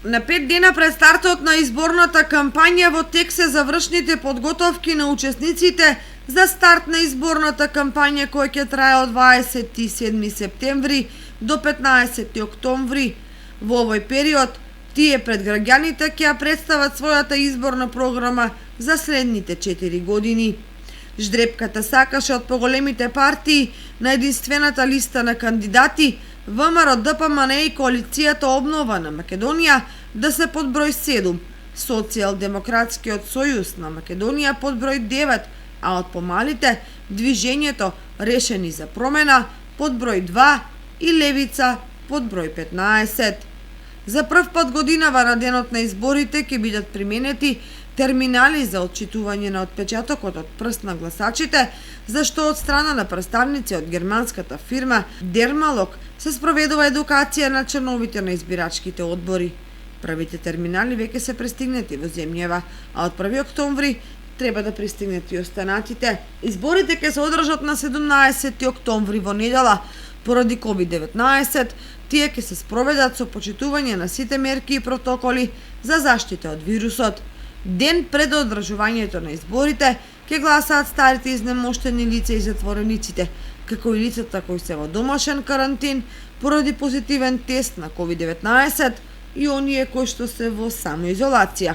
На 5 дена пред стартот на изборната кампања во тек се завршните подготовки на учесниците за старт на изборната кампања која ќе трае од 27 септември до 15 октомври. Во овој период, тие пред граѓаните ќе ја представат својата изборна програма за следните 4 години. Ждрепката сакаше од поголемите партии на единствената листа на кандидати ВМРО, ДПМН и коалицијата Обнова на Македонија да се под број 7, Социјалдемократскиот сојуз на Македонија под број 9, а од помалите Движењето Решени за промена под број 2 и Левица под број 15. За прв пат годинава на денот на изборите ќе бидат применети терминали за отчитување на отпечатокот од прст на гласачите, зашто од страна на представници од германската фирма Дермалог се спроведува едукација на членовите на избирачките одбори. Првите терминали веќе се пристигнати во земјава, а од 1 октомври треба да пристигнат и останатите. Изборите ќе се одржат на 17 октомври во недела. Поради COVID-19, тие ќе се спроведат со почитување на сите мерки и протоколи за заштита од вирусот. Ден пред одржувањето на изборите ќе гласаат старите изнемоштени лица и затворениците, како и лицата кои се во домашен карантин поради позитивен тест на COVID-19 и оние кои што се во самоизолација.